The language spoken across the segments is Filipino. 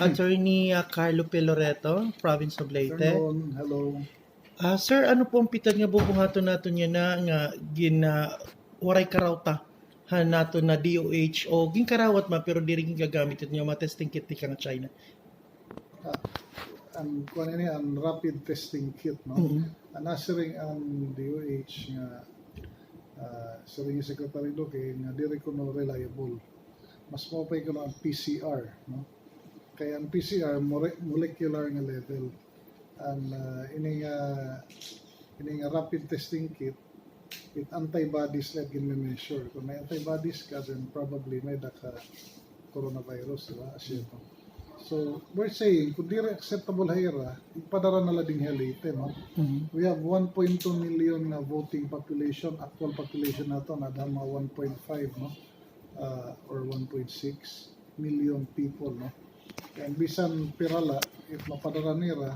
Attorney Carlo P. Loreto, Province of Leyte. Afternoon, hello. Sir, ano po ang pitan nga bubuhaton nato niya na nga waray karawta nato na DOH o ginkarawat pero diri gagamit ito nga testing kit ni kang China. Kuan ini ang rapid testing kit, no? Nasiring ang DOH nga siring yung Secretary do kay nga diri ko no reliable. Mas mapay ko ang PCR, no? Kaya ang PCR molecular nga level. Ini nga rapid testing kit with antibodies like in measure. Kung may antibodies ka, then probably may daka coronavirus, diba? Asito. So, we're saying, kung di acceptable hira, ipadara na lading Leyte, no? We have 1.2 million na voting population, actual population nato na dama 1.5, no? Or 1.6 million people, no? And bisan pirala, if mapadara nira,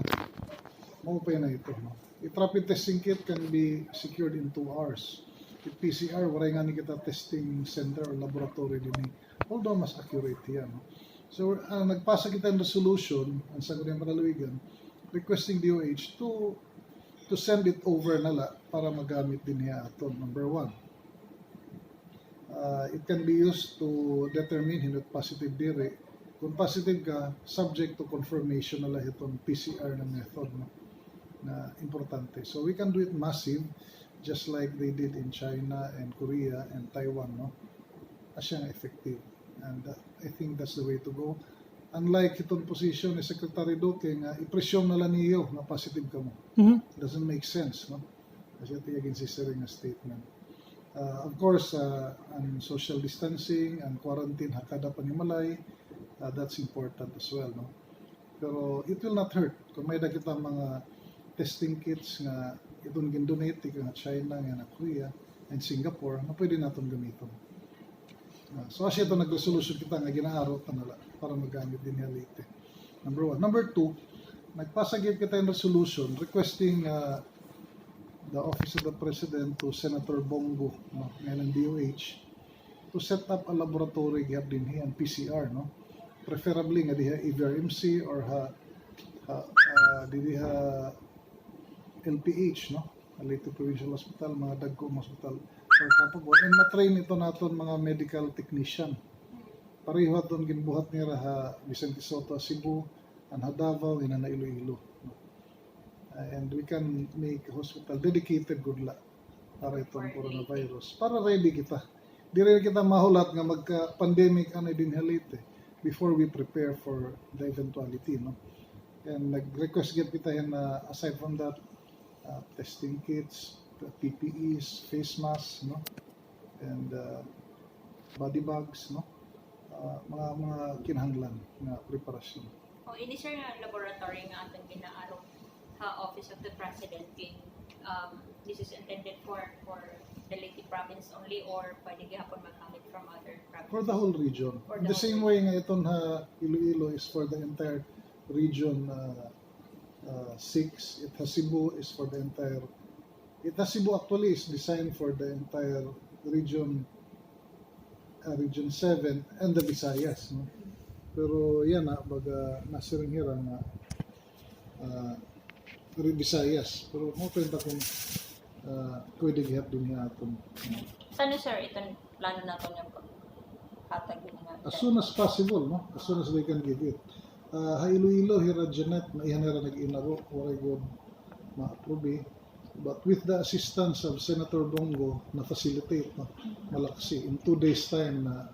maupay na ito, no? If rapid testing kit can be secured in 2 hours. If PCR, waray nga ni kita testing center or laboratory din, although mas accurate yan, no? So, nagpasa kita ng resolution, ang sagot ng Panalawigan, requesting DOH to send it over nala para magamit din niya ito. Number 1. It can be used to determine hindi positive diri. Kung positive ka, subject to confirmation nala itong PCR na method, no? Na importante. So, we can do it massive, just like they did in China and Korea and Taiwan, no? Asya nga effective. And I think that's the way to go. Unlike itong position ni Secretary Duque nga ipresyon na lang niyo na positive ka mo. Doesn't make sense, no? Kasi ito yung insisting na statement. Of course, ang social distancing, ang quarantine, hakada panimalay, that's important as well, no? Pero it will not hurt kung may kita mga testing kits nga itong gindonate nga China, nga na Korea, and Singapore, na pwede natin gamitin. So, asya ito nag-resolution kita nga ginaaro nila para magamit din niya Leyte. Number 1. Number 2, nagpasagip kita yung resolution requesting the Office of the President to Senator Bongo, no, ng DOH, to set up a laboratory gihap din hiyan, PCR, no? Preferably nga diha EVRMC or diha LPH, no? Leyte Provincial Hospital, mga dagkong hospital or kapag and matrain ito naton mga medical technician. Pareho aton ginbuhat ni Raha Vicente Soto Cebu, and Davao in Iloilo. And we can make a hospital dedicated good luck para itong coronavirus. Para ready kita. Di rin kita mahulat nga magka-pandemic din Leyte before we prepare for the eventuality, no? And nag-request kita yan na aside from that, testing kits, PPEs, face masks, no? And body bags, no? Mga kinahanglan na preparasyon. Ini sir nga laboratory nga atong ginaarong Office of the President, this is intended for the Leyte province only or pwede gihapon magamit from other provinces? For the whole region. The same way nga itong Iloilo is for the entire region 6. It has Cebu is for the entire. It has Cebu actually is designed for the entire region, region 7 and the Visayas, no? Pero yan baga nasiring hira nga Visayas. Pero mo pwede kung pwede gihap din niya aton. Saan sir itong plano natin yung paghatag din nga? As soon as possible, no? As soon as we can give it. Iloilo, hira Janet, maihanera nag-inaro, waray god ma-approve. But with the assistance of Senator Bongo, na-facilitate, no? Malaksi. In 2 days time na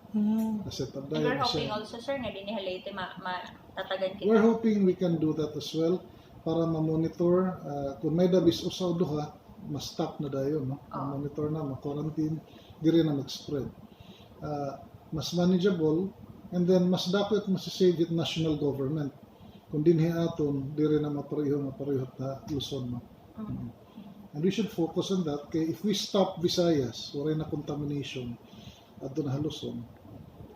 set up. We're hoping also, sir, na din ni Leyte matatagan kita. We're hoping we can do that as well para ma-monitor. Kung may dabis usaw duha, ma-stop na dayon, no? Ma-monitor na, ma-quarantine, di rin na mag-spread. Mas manageable. And then, mas dapat masasave it national government. Kung dinhi aton, di rin na mapareho na Luzon. No? And we should focus on that. Kaya if we stop Visayas, wala na contamination at doon na Luzon,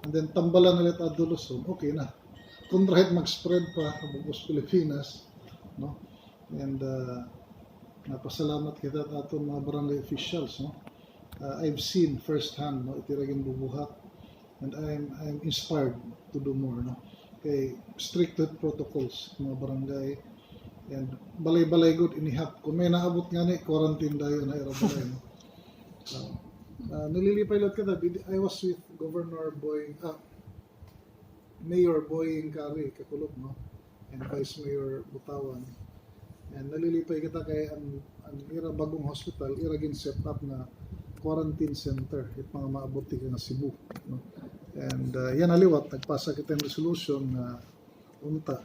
and then tambalan ulit at Luzon, okay na. Kung kahit mag-spread pa sa Pilipinas, no? And napasalamat kita at aton mga barangay officials, no? I've seen firsthand, no? Itiragin bubuhat. And I'm inspired to do more, no? kay strict protocols mga barangay and balay-balay good inihap kung may naabot nga ni quarantine dayon na ira balay no. Nililipay lang kita. I was with Governor Mayor Boying Kari Kakulog no and Vice Mayor Butawan. And nalilipay kita kay ang ira bagong hospital ira gin set up na quarantine center it mga maabot ka nga Cebu no. And yan aliwat nagpasa kita ng resolution na unta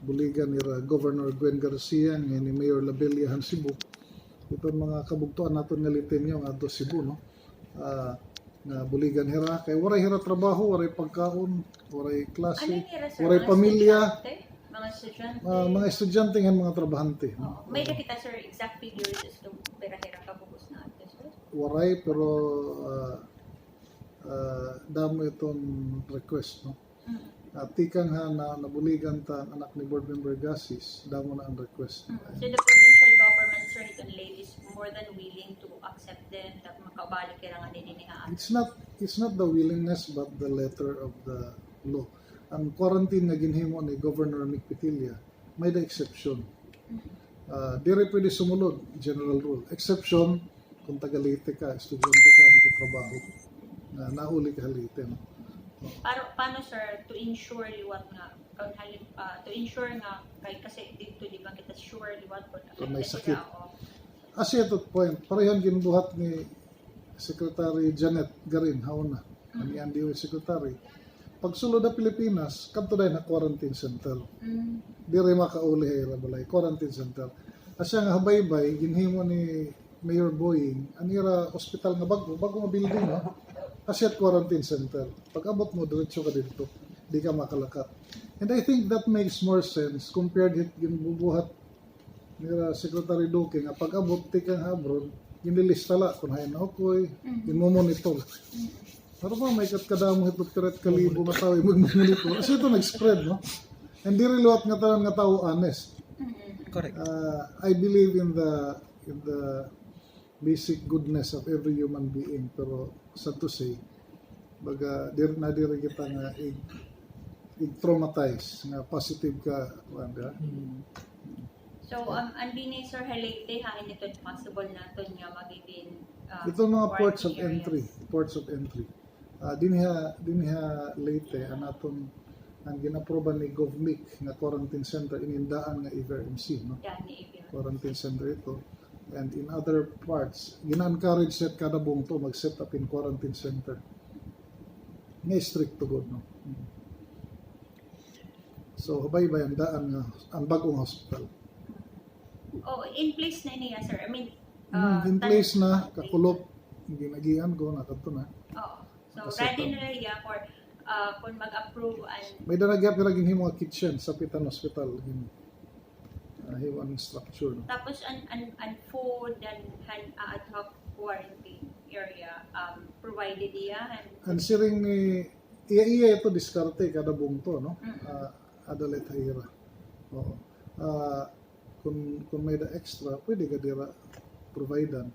buligan ira Governor Gwen Garcia ni Mayor Labella han Cebu itong mga kabugtuan naton nga litemyo nga do Cebu no. Na buligan hira kay waray hira trabaho, waray pagkaon, waray klase, waray pamilya, mga estudyante nga mga trabahante. Oh, may nakita sir exact figures as to pera hira kabugos na ato sir? Waray pero damo itong request no. Tikang ha na nabuligan ta ang anak ni board member Gasis, damo na ang request. So the provincial government sir ito Leyte is more than willing to accept them that makabalik kaya nga din nga. It's not the willingness but the letter of the law. Ang quarantine na ginhimo ni Governor Mick Petilia may the exception. Dire pwede sumunod general rule. Exception kung taga Leyte ka, estudyante ka, nagtatrabaho na nahuli ka Leyte. No? Paano sir to ensure liwat nga to ensure nga kay kasi dito di ba kita sure liwat po may sakit. As ito point, parehan ginbuhat ni Secretary Janet Garin hauna ang DOH Secretary. Pag sulod na Pilipinas, kanto dahil na quarantine center. Dire makauli ay balay quarantine center. Asya nga habaybay ginhimo ni Mayor Boying anira hospital nga bago nga building no. Asya quarantine center. Pag abot mo diretso ka dito, di ka makalakat. And I think that makes more sense compared hit ginbubuhat nila Secretary Duque nga pag abot ti kang abroad, ginilista la kung hayan na okoy, ginmomonitor. Pero ba may katkadamo ito kiret kalibo matawi mag-monitor. Kasi ito nag-spread, no? And di reluat nga tanan nga tao honest. Correct. I believe in the basic goodness of every human being. Pero sad to say, baga diri kita nga i-traumatize nga positive ka wanda. So andi ni Sir Leyte hangin ito possible naton nga magiging ito mga ports of entry. Dinha Leyte anaton ang ginaproban ni GovMic nga quarantine center inindaan nga EVRMC no. Quarantine center ito. And in other parts, gina-encourage set kada bungto mag-set up in quarantine center. Nga strict to God, no? So, habay-bay ang daan nga, ang bagong hospital. Oh, in place na niya, sir. I mean, in place na, kakulop, ginagian ko, nakato na. Oh, so ready na niya for kung mag-approve and... May danagya piragin himo nga kitchen sa Pitan Hospital. Hiwang structure. No? Tapos ang food and ad hoc quarantine area provided niya and siring ni iya ito diskarte kada bungto no. Adalet hira. Oo. Kung may da extra pwede ka dira providean.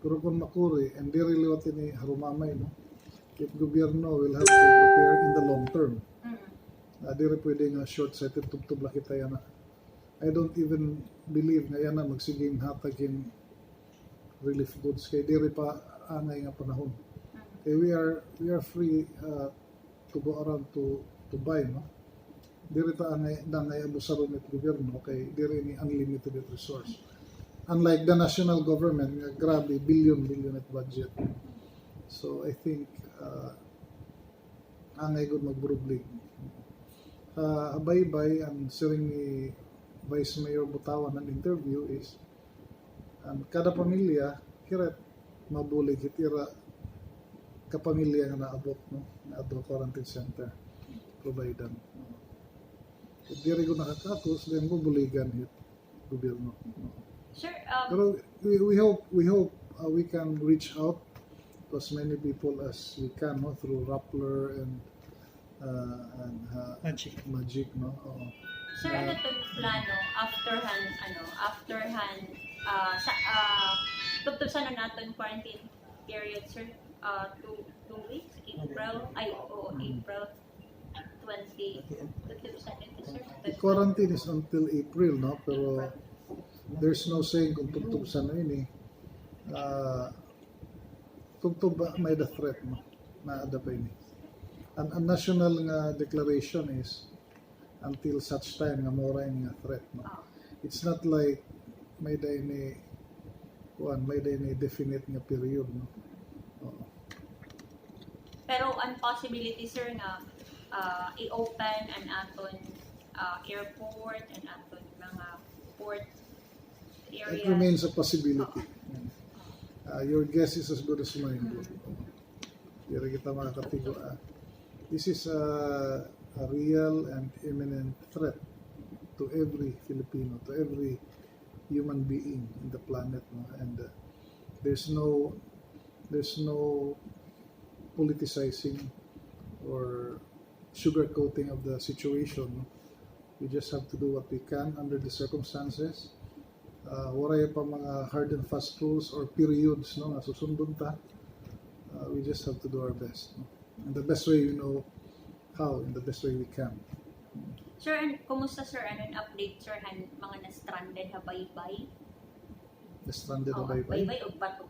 Pero kung makuri and diri liwat ni harumamay no. If gobyerno will have to prepare in the long term. Diri pwede nga short-sighted tubtub la kita yan. I don't even believe nga yan na magsiging hatagin relief goods kay diri pa angay nga panahon. Kay we are free to go around to buy no. Diri ta angay dangay abusaron it gobyerno kay diri ni unlimited resource. Unlike the national government nga grabe billion at budget. So I think angay gud magburublig. Abay-bay ang siring ni Vice Mayor Butawan ng interview is kada pamilya kiret mabulig hitira kapamilya nga naabot no na ato quarantine center providan. Diri ko nakakatos then bubuligan hit gobyerno. Sure. Pero we hope we can reach out to as many people as we can no through Rappler and Magic no. Sir, ano itong plano afterhand tugtog sana natin quarantine period, sir? 2 weeks? April 20% ito, sir. The quarantine is until April, no? Pero there's no saying kung tugtog sa ano yun eh. Tugtog ba may the threat, no? Na ada pa yun eh. Ang national nga declaration is until such time nga mora yung nga threat, no? It's not like may day ni definite nga period, no? Oo. Pero ang possibility, sir, na i-open an aton airport and aton mga port area. It remains a possibility. Your guess is as good as mine. Hindi kita makakatigo. This is a real and imminent threat to every Filipino, to every human being in the planet, no? And there's no politicizing or sugarcoating of the situation, no? We just have to do what we can under the circumstances. Waray pa mga hard and fast rules or periods, no, nga susundon ta. We just have to do our best, no? And the best way we know how, in the best way we can. Sir, kumusta, sir? Anong update, sir? Mga na-stranded ha baybay? The stranded Oh, na baybay. baybay o bato?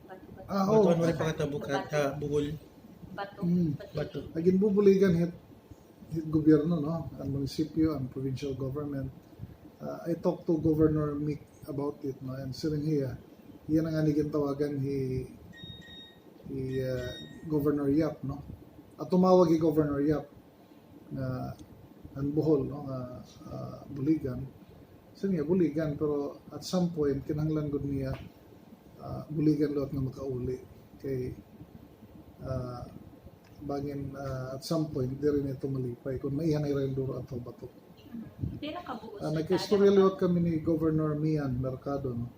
Bato. Bato ano rin pakatabukan, bugol. Bato. Bato. Agin bubuligan hit gobyerno, no, ang munisipyo, ang provincial government. I talked to Governor Mick about it, no, and siring hiya, yan ang anigin tawagan Governor Yap, no, at tumawag Governor Yap na ang Bohol, no, buligan, siring hiya buligan, pero at some point kinahanglan gud niya buligan lot nga makauli kay bangin at some point diri nito malipay kung maihan ay rail duro ato bato. Pila ka buos? Nag-istorya liwat kami ni Governor Mian Mercado, no?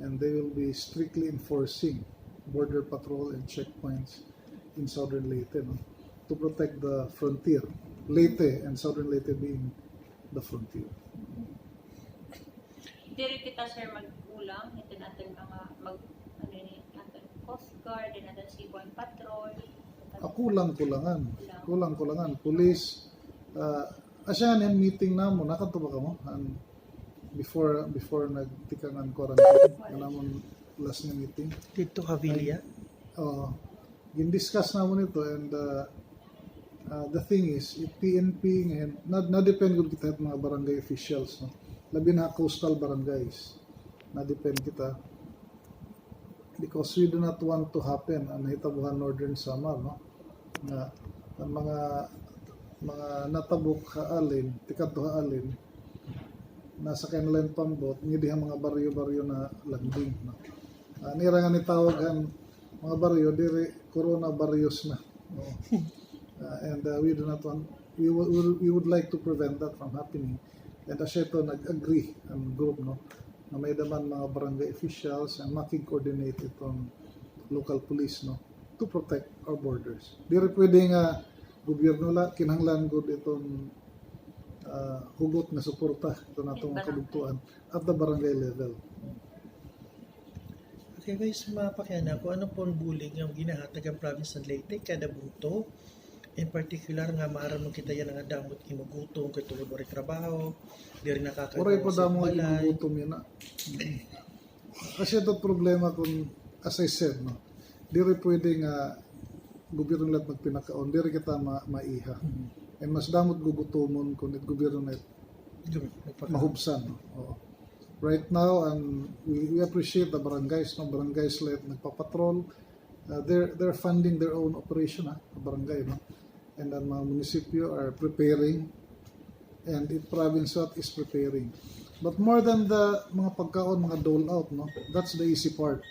And they will be strictly enforcing border patrol and checkpoints in southern Leyte, no? To protect the frontier. Leyte and southern Leyte being the frontier. Diri kita, sir, magkulang. Ito natin mga natin Coast Guard, din natin Seaborne Patrol. Kulang-kulangan. Police, asya yan meeting na mo, nakatuba ka mo? Before nagtikang ang quarantine, namon last na meeting. Dito Havilla. Gin-discuss na mo nito, and the thing is, if PNP ngayon, na-depend kung kita mga barangay officials, no? Labi na coastal barangays, na-depend kita. Because we do not want to happen ang nahitabuhan Northern Samar, no? Na ang mga natabok haalin, tikadto haalin, nasa kanilang pambot, hindi ang mga baryo-baryo na landing, no? Nira nga nitawagan mga baryo, diri corona barrios na, no? And we do not want, we would like to prevent that from happening. And asya ito nag-agree ang group, no, na may daman mga barangay officials and makig-coordinate itong local police, no, to protect our borders. Diri pwede nga gobyerno la kinahanglan gud itong hugot na suporta ito natong kadugtuan at the barangay level. Okay guys, mapakyan ako. Ano po ang bullying yung ginahatag ang province ng Leyte kada bunto? In particular nga maaram mo kita yan nga damot kinugutong kay tulog ori trabaho, diri nakakagawa Oray pa sa damo balay. ginugutom yan na. Kasi ito problema kung, as I said, no, diri pwede nga gobyerno lahat magpinakaon, diri kita maiha. And mas damot gugutomon kung it gobyerno na mahubsan, no? Oo. Right now, we appreciate the barangays, no? Barangays lahat nagpapatrol. They're funding their own operation, the barangay, no? And ang mga munisipyo are preparing, and the province is preparing. But more than the mga pagkaon, mga dole out, no? That's the easy part.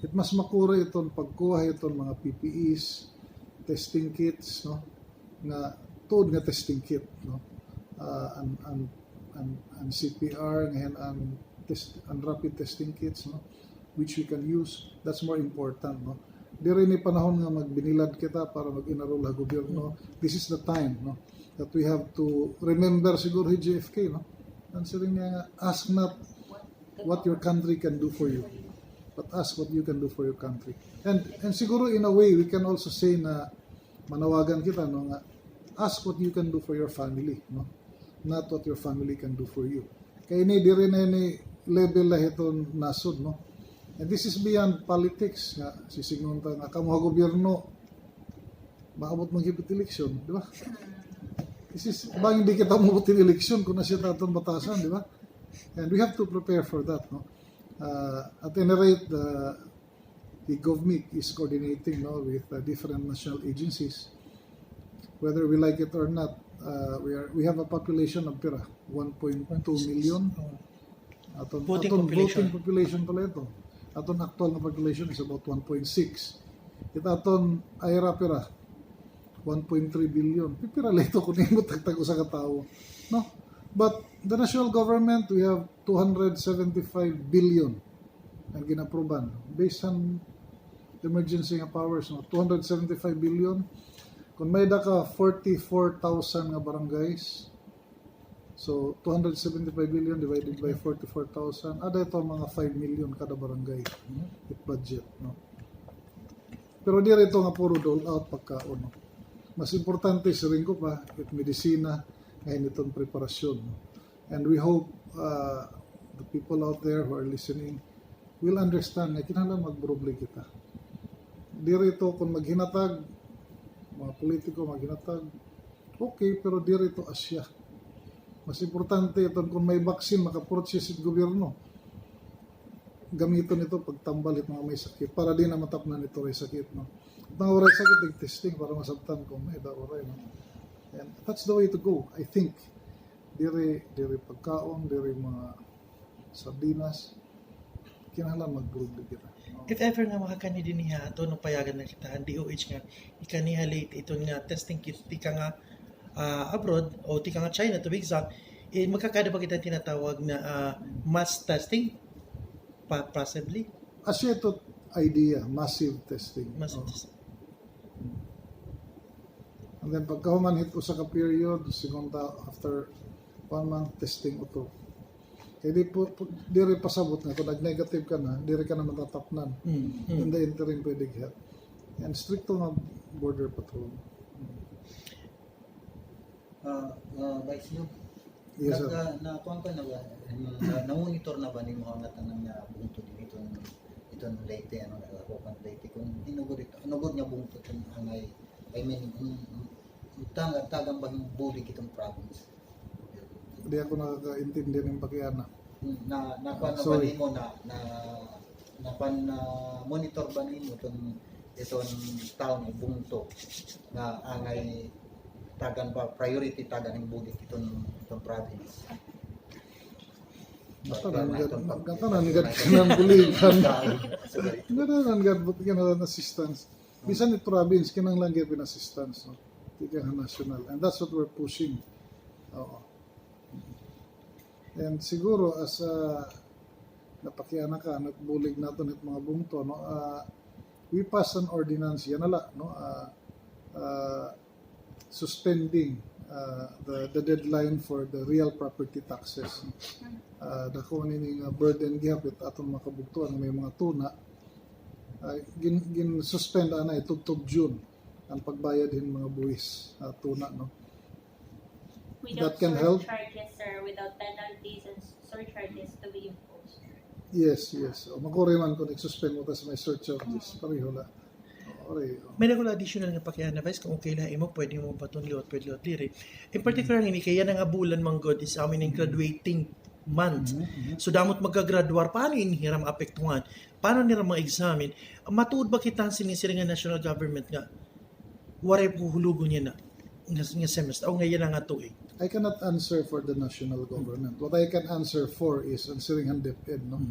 It mas makura itong pagkuha itong mga PPEs, testing kits, no? Nga tuod nga testing kit, no? Ang CPR, ngayon ang rapid testing kits, no? Which we can use. That's more important, no? Diri ni panahon nga magbinilad kita para mag-enroll ang gobyerno. This is the time, no, that we have to remember siguro si JFK, no? Ang siring nga, ask not what your country can do for you, but ask what you can do for your country. And siguro in a way we can also say na manawagan kita, no, nga ask what you can do for your family, no? Not what your family can do for you. Kaya ini diri na ini level lah ito nasod, no? And this is beyond politics nga sisignon ta nga kamo gobyerno maabot maghipit eleksyon, di ba? This is bang hindi kita mabutin eleksyon kung nasya taton batasan, di ba? And we have to prepare for that, no? At any rate, the government is coordinating, no, with different national agencies. Whether we like it or not, we have a population of 1.2 million. Aton Voting population pala ito. Aton actual na population is about 1.6. Ita aton ayra pira 1.3 billion. Pipira lito kung imot tagtag usa ka tawo. No? But the national government, we have 275 billion ang ginaproban based on emergency nga powers, no? 275 billion. Kung may ka 44,000 nga barangays, so 275 billion divided by 44,000, ada ito mga 5 million kada barangay with budget, no? Pero di rito nga puro dole out pagkaon, no? Mas importante sa rin ko pa at medisina ngayon itong preparasyon, no? And we hope the people out there who are listening will understand na kinahanglan magburoble kita. Di rito kung maghinatag mga politiko maghinatag, okay, pero di rito Asya. Mas importante itong kung may vaccine makaprotses sa gobyerno, gamiton ito pagtambal it mga may sakit para di na matapnan ito ray sakit, no? At mga oray sakit testing para masabtan kung may oray, no? And that's the way to go, I think. Diri pagkaon, diri mga sardinas, kinahanglan magburoble kita. If ever nga makakani din niya ito nung payagan na kita ang DOH nga ikaniha late ito nga testing kit tika nga abroad o tika nga China to be exact, magkakada ba kita tinatawag na mass testing possibly? Asya ito idea, massive testing. Massive testing. And then pagkahuman hit usa ka period, segunda after 1 month testing ito. Kaya di pasabot nga, kung nag-negative ka na, di ka na matatapnan. In the interim pwede ka. And stricto nga border patrol. Vice nyo, Yes, sir. nakuha ka na ba, na-monitor na ba ni mga tanang na bungto din itong Leyte, nakakuha Leyte, kung inugod niya bungto itong angay, I mean, tagang ba yung bulig itong province? Hindi ako nakakaintindi ng pakiana. Nakuha na ba Sorry. nimo na monitor ba nimo itong town o bungto na angay tagan ba priority tagan ng bulig itong province? Gatanan gad kanang buligan. Gatanan gad but kanang assistance. Bisan ni province kinang lang gyud assistance, no? Tika national. And that's what we're pushing. Oo. And siguro as napakiana ka nagbulig naton it mga bungto, no, we pass an ordinance yan nala, no, suspending the deadline for the real property taxes. Dako nining burden gihapit atong makabugtuan may mga tuna, gin suspend ana tugtog June ang pagbayad din mga buwis tuna, no. Without That can help. surcharges, sir, without penalties and surcharges to be imposed. Yes. O makuri man kung nag-suspend mo tas may surcharges, pareho la. Okay. May nagul additional nga pakiana Vice kung okay lang imo pwede mo patunliot pwede liot diri. In particular ini kaya nga bulan man god is amin ng graduating month. So damot magka-graduar paano inhiram apektuhan? Paano nila ma-examine? Matuod ba kita sinisiring nga national government nga waray puhulugon niya na nga semester o ngayon nga tuig? I cannot answer for the national government. What I can answer for is answering ang DepEd, no?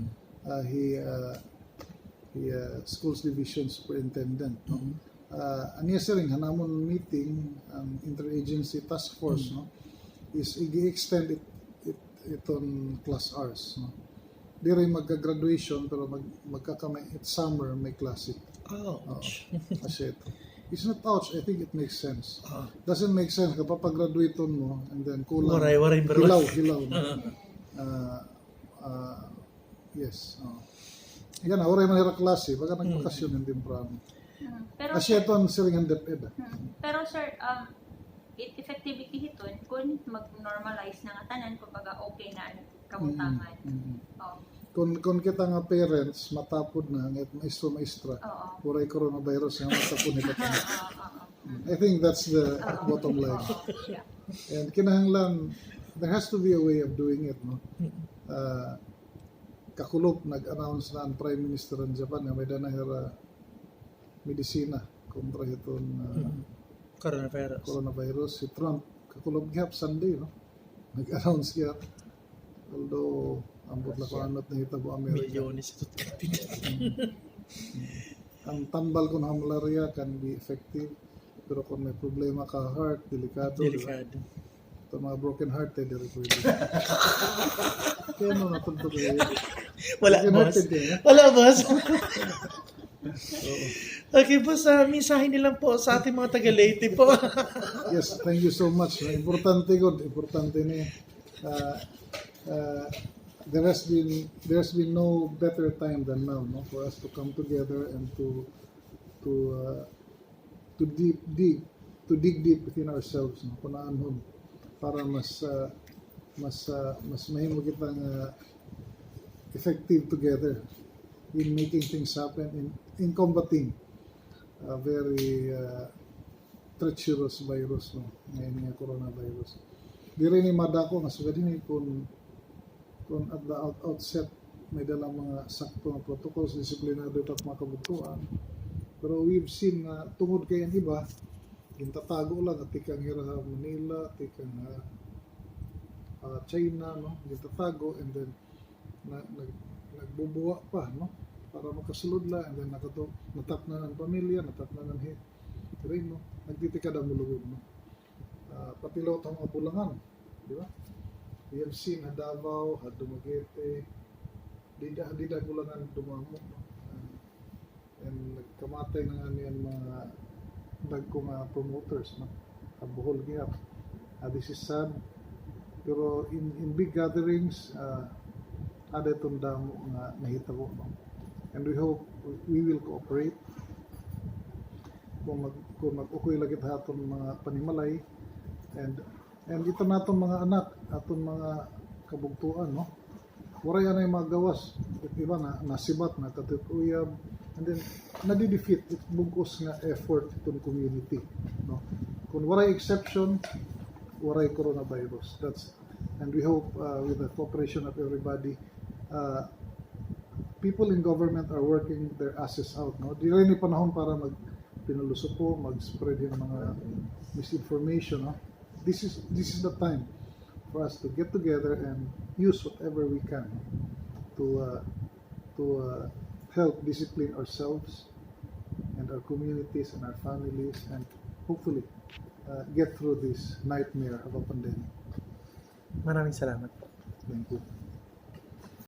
He schools division superintendent, no? Aniya siring hanamon meeting ang interagency task force, no? Is i-extend iton class hours, no? Di rin magka-graduation pero magkakamay it's summer may klase. Ouch. Kasi ito. It's not ouch, I think it makes sense. Doesn't make sense kapag pag-graduate mo and then kulang. Waray Hilaw. Yes. Yan, oray man hira klase, baka nagpakasyon ng temprano. Pero Kasi ito ang siringan DepEd. pero sir, effectivity hiton kung mag-normalize na nga tanan kumbaga okay na ang kabutangan. Oh. Kung kita nga parents matapod na ng maestro-maestra, Oo. puray coronavirus nga matapod ni Katang. Oo. I think that's the bottom line. Oo. Yeah. And kinahanglan, there has to be a way of doing it, no? Kakulop, nag-announce na ang Prime Minister ng Japan na may danahira medisina kontra itong coronavirus. Si Trump, kakulop gihap Sunday, no? Nag-announce niya. Although, ambot na kaanot na hitabo Amerika. Milyones ito kapit. Ang tambal kung ang malaria can be effective, pero kung may problema ka heart, delikado. Delikado. Ito mga broken heart, eh, dire pwede. Kaya mo natuntog kayo. Wala, Broken boss. hearted eh. Wala, boss. Oo. Okay, boss, mensahe nilang po sa ating mga taga-Leyte po. Yes, thank you so much. Importante ni there's been no better time than now, no, for us to come together and to dig deep within ourselves, no, kunaan para mas mahimo kitang effective together in making things happen in combating a very treacherous virus, no, ngayon nga coronavirus. Di rin ni madako nga sugad din kung at the outset may dalang mga sakto nga protocols, disiplinado at mga kabugtuan. Pero we've seen na tungod kay ang iba, gintatago lang at tikang hira Manila, tikang China, no, gintatago, and then nagbubuwa pa, no, para makasulod lang, and then natap na ng pamilya, natap na ng rin, no, nagtitikad ang mulugod, no. Pati lahat ang mga bulangan, di ba? We have seen Davao, Dumaguete, di bulangan dumamo, no? And nagkamatay na nga niyan mga dagkong promoters, no? Buhol gihap. This is sad, pero in big gatherings, ada itong damo nga nahitabo, no? And we hope we will cooperate kung mag-ukoy lagi hatong mga panimalay, and ito naton mga anak, aton mga kabugtuan, no, waray anay magawas, iba na nasibat na katutuyab, and then nadi-defeat it bugos nga effort itong community, no. Kung waray exception, waray coronavirus. And we hope with the cooperation of everybody, people in government are working their asses out, no. Di rin ni panahon para pinalusupo, mag-spread yung mga misinformation, no. This is the time for us to get together and use whatever we can to help discipline ourselves and our communities and our families, and hopefully get through this nightmare of a pandemic. Maraming salamat. Thank you.